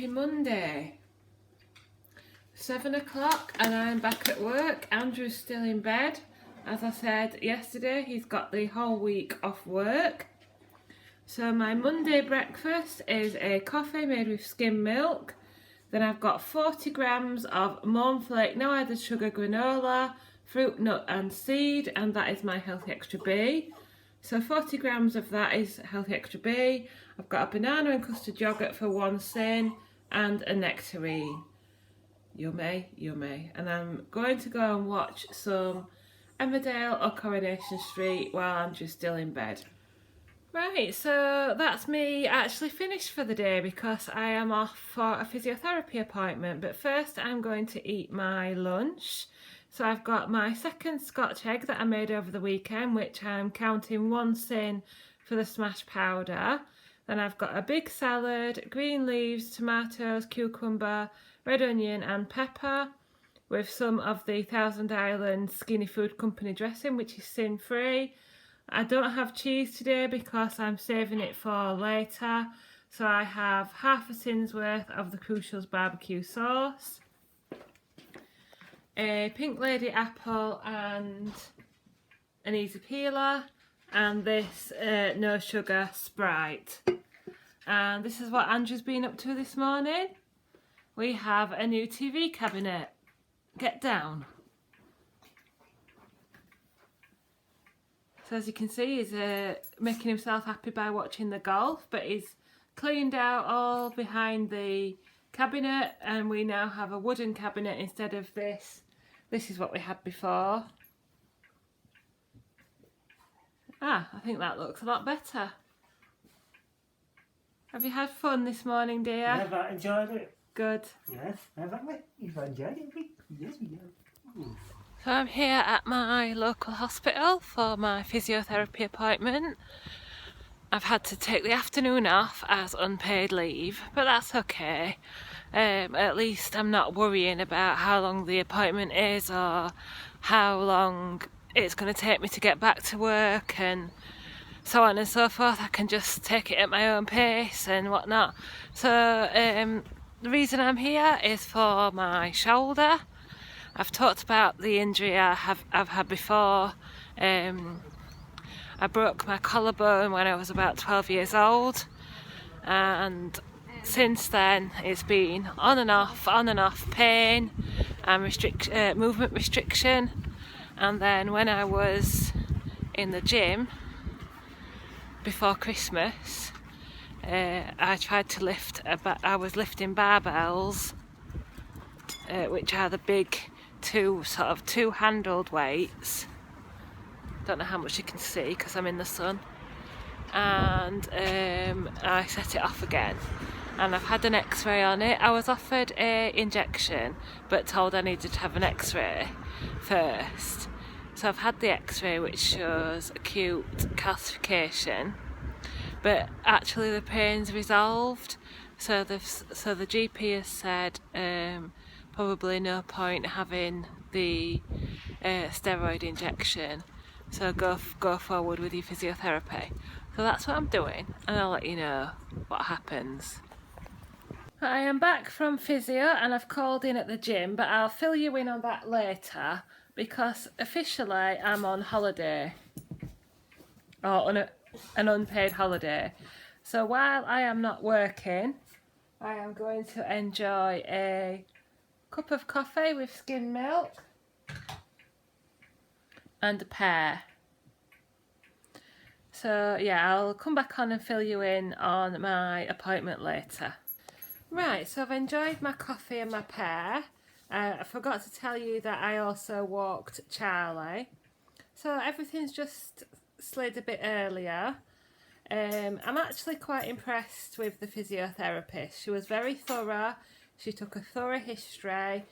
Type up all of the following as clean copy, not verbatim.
Happy Monday. 7 o'clock and I'm back at work. Andrew's still in bed. As I said yesterday, he's got the whole week off work. So my Monday breakfast is a coffee made with skim milk. Then I've got 40 grams of Mornflake no added sugar granola, fruit, nut and seed, and that is my Healthy Extra B. So 40 grams of that is Healthy Extra B. I've got a banana and custard yogurt for one sin and a nectarine. Yummy, yummy. And I'm going to go and watch some Emmerdale or Coronation Street while Andrew's still in bed. Right, so that's me actually finished for the day because I am off for a physiotherapy appointment. But first I'm going to eat my lunch. So I've got my second Scotch egg that I made over the weekend, which I'm counting one sin for the smash powder. Then I've got a big salad, green leaves, tomatoes, cucumber, red onion and pepper with some of the Thousand Island Skinny Food Company dressing, which is sin free. I don't have cheese today because I'm saving it for later. So I have half a sin's worth of the Crucials barbecue sauce, a Pink Lady apple and an easy peeler, and this no sugar Sprite. And this is what Andrew's been up to this morning. We have a new TV cabinet. Get down. So as you can see, he's making himself happy by watching the golf, but he's cleaned out all behind the cabinet and we now have a wooden cabinet instead of this. This is what we had before. I think that looks a lot better. Have you had fun this morning, dear? Yes, I enjoyed it. Good. Yes, haven't we? You've enjoyed it. Yes, we have. So I'm here at my local hospital for my physiotherapy appointment. I've had to take the afternoon off as unpaid leave, but that's okay. At least I'm not worrying about how long the appointment is or how long it's going to take me to get back to work and so on and so forth. I can just take it at my own pace and whatnot. So the reason I'm here is for my shoulder. I've talked about the injury I've had before. I broke my collarbone when I was about 12 years old, and since then it's been on and off pain and movement restriction. And then when I was in the gym before Christmas, I tried to lift. I was lifting barbells, which are the big two-handled weights. Don't know how much you can see because I'm in the sun. And I set it off again, and I've had an X-ray on it. I was offered a injection, but told I needed to have an X-ray first. So I've had the X-ray, which shows acute calcification, but actually the pain's resolved. So the GP has said probably no point having the steroid injection. So go forward with your physiotherapy. So that's what I'm doing, and I'll let you know what happens. I am back from physio and I've called in at the gym, but I'll fill you in on that later because officially I'm on holiday, or on an unpaid holiday. So while I am not working, I am going to enjoy a cup of coffee with skim milk and a pear. So yeah, I'll come back on and fill you in on my appointment later. Right, so I've enjoyed my coffee and my pear. I forgot to tell you that I also walked Charlie. So everything's just slid a bit earlier. I'm actually quite impressed with the physiotherapist. She was very thorough. She took a thorough history.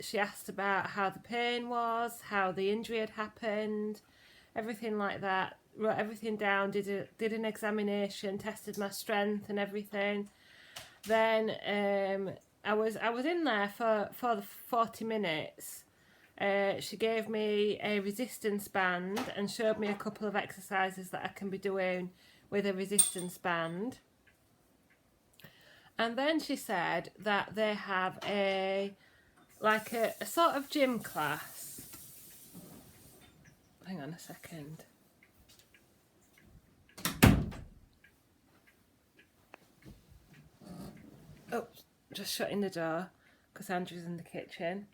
She asked about how the pain was, how the injury had happened, everything like that. Wrote everything down, did an examination, tested my strength and everything. Then I was in there for the 40 minutes. She gave me a resistance band and showed me a couple of exercises that I can be doing with a resistance band. And then she said that they have a sort of gym class. Hang on a second. Oh, just shutting the door because Andrew's in the kitchen.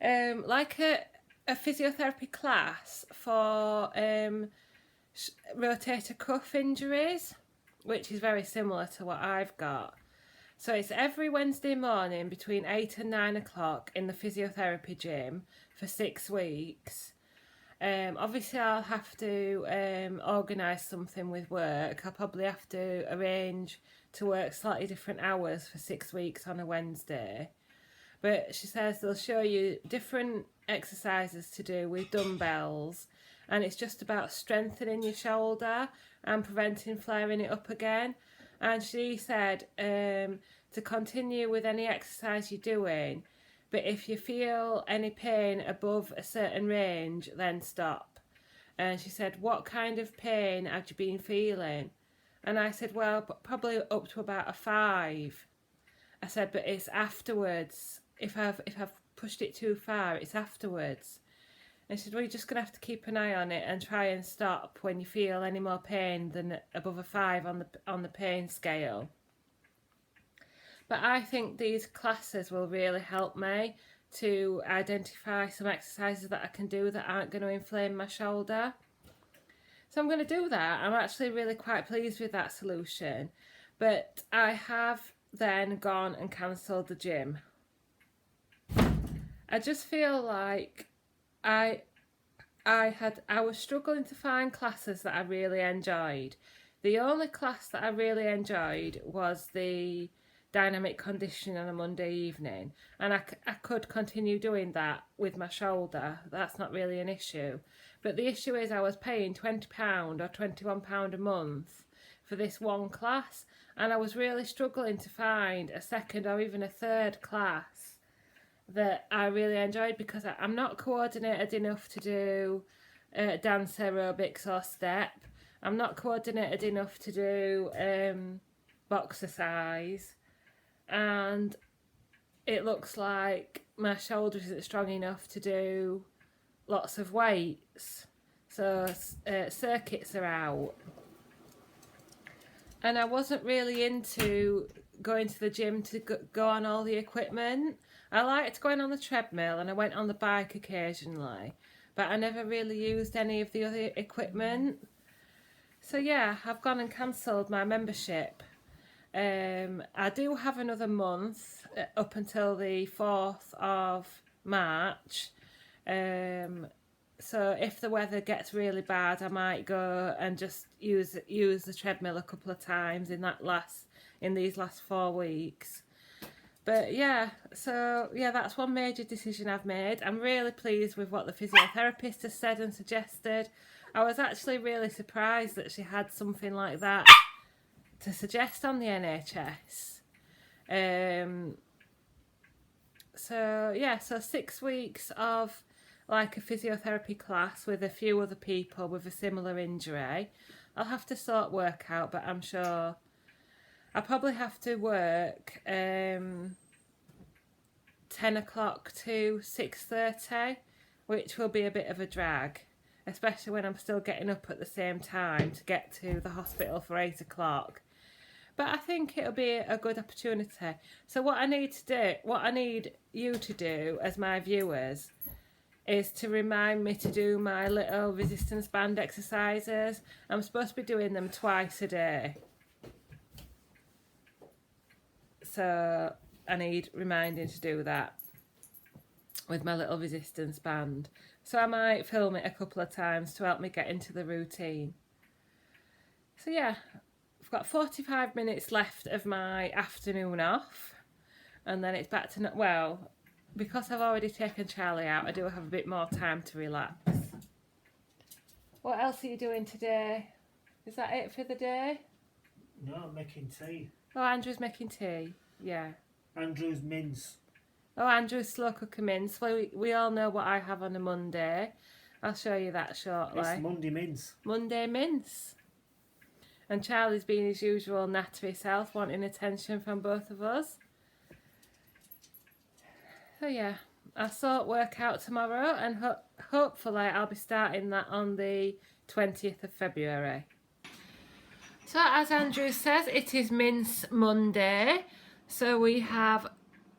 Like a physiotherapy class for rotator cuff injuries, which is very similar to what I've got. So it's every Wednesday morning between 8 and 9 o'clock in the physiotherapy gym for 6 weeks. Obviously I'll have to organise something with work. I'll probably have to arrange to work slightly different hours for 6 weeks on a Wednesday. But she says they'll show you different exercises to do with dumbbells, and it's just about strengthening your shoulder and preventing flaring it up again. And she said to continue with any exercise you're doing, but if you feel any pain above a certain range, then stop. And she said, what kind of pain have you been feeling? And I said, well, probably up to about a 5. I said, but it's afterwards. If I've pushed it too far, it's afterwards. And she said, well, you're just going to have to keep an eye on it and try and stop when you feel any more pain than above a 5 on the pain scale. But I think these classes will really help me to identify some exercises that I can do that aren't going to inflame my shoulder. So I'm going to do that. I'm actually really quite pleased with that solution. But I have then gone and cancelled the gym. I just feel like I was struggling to find classes that I really enjoyed. The only class that I really enjoyed was the dynamic conditioning on a Monday evening, and I could continue doing that with my shoulder. That's not really an issue. But the issue is I was paying £20 or £21 a month for this one class, and I was really struggling to find a second or even a third class that I really enjoyed, because I'm not coordinated enough to do dance aerobics or step. I'm not coordinated enough to do boxercise, and it looks like my shoulder isn't strong enough to do lots of weights, so circuits are out. And I wasn't really into going to the gym to go on all the equipment. I liked going on the treadmill and I went on the bike occasionally, but I never really used any of the other equipment. So yeah, I've gone and cancelled my membership. I do have another month up until the 4th of March. So if the weather gets really bad, I might go and just use the treadmill a couple of times in these last 4 weeks. But yeah, so yeah, that's one major decision I've made. I'm really pleased with what the physiotherapist has said and suggested. I was actually really surprised that she had something like that to suggest on the NHS. So 6 weeks of like a physiotherapy class with a few other people with a similar injury. I'll have to sort work out, but I'm sure I'll probably have to work 10 o'clock to 6:30, which will be a bit of a drag, especially when I'm still getting up at the same time to get to the hospital for 8 o'clock. But I think it'll be a good opportunity. So what I need you to do as my viewers is to remind me to do my little resistance band exercises. I'm supposed to be doing them twice a day. So I need reminding to do that with my little resistance band. So I might film it a couple of times to help me get into the routine. So yeah, I've got 45 minutes left of my afternoon off, and then it's back to, well, because I've already taken Charlie out, I do have a bit more time to relax. What else are you doing today? Is that it for the day? No, I'm making tea. Oh, Andrew's making tea. Yeah. Andrew's mince. Oh, Andrew's slow cooker mince. Well, we all know what I have on a Monday. I'll show you that shortly. It's Monday mince. Monday mince. And Charlie's being his usual nattery self, wanting attention from both of us. So yeah, I'll sort work out tomorrow, and hopefully I'll be starting that on the 20th of February. So as Andrew says, it is Mince Monday. So we have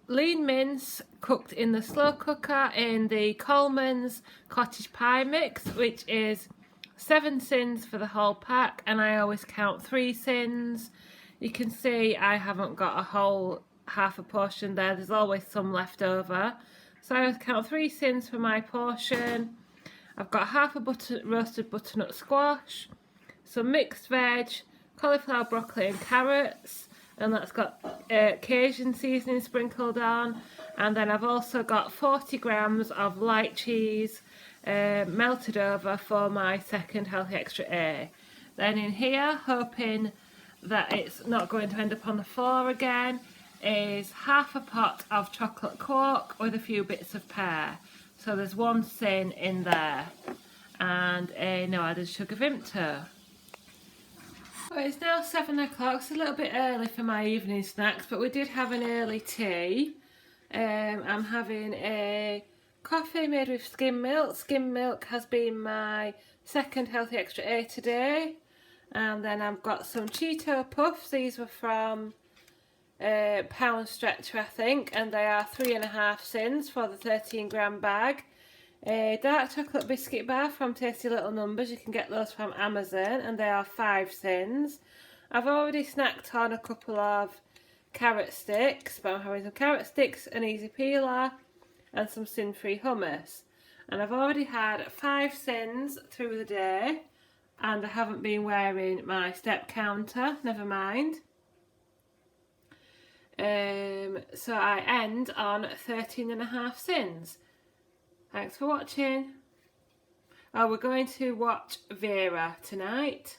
lean mince cooked in the slow cooker in the Coleman's cottage pie mix, which is 7 sins for the whole pack, and I always count 3 sins. You can see I haven't got a whole half a portion there, there's always some left over. So I always count 3 sins for my portion. I've got half a roasted butternut squash, some mixed veg, cauliflower, broccoli and carrots, and that's got Cajun seasoning sprinkled on. And then I've also got 40 grams of light cheese melted over for my second Healthy Extra A. Then in here, hoping that it's not going to end up on the floor again, is half a pot of chocolate quark with a few bits of pear. So there's 1 sin in there, and a no added sugar Vimto. Well, it's now 7 o'clock, it's a little bit early for my evening snacks, but we did have an early tea. I'm having a coffee made with skim milk. Skim milk has been my second Healthy Extra A today. And then I've got some Cheeto Puffs. These were from Pound Stretcher, I think, and they are 3.5 sins for the 13 gram bag. A dark chocolate biscuit bar from Tasty Little Numbers, you can get those from Amazon, and they are 5 sins. I've already snacked on a couple of carrot sticks, but I'm having some carrot sticks, an easy peeler, and some sin-free hummus. And I've already had 5 sins through the day, and I haven't been wearing my step counter, never mind. So I end on 13.5 sins. Thanks for watching. Oh, we're going to watch Vera tonight.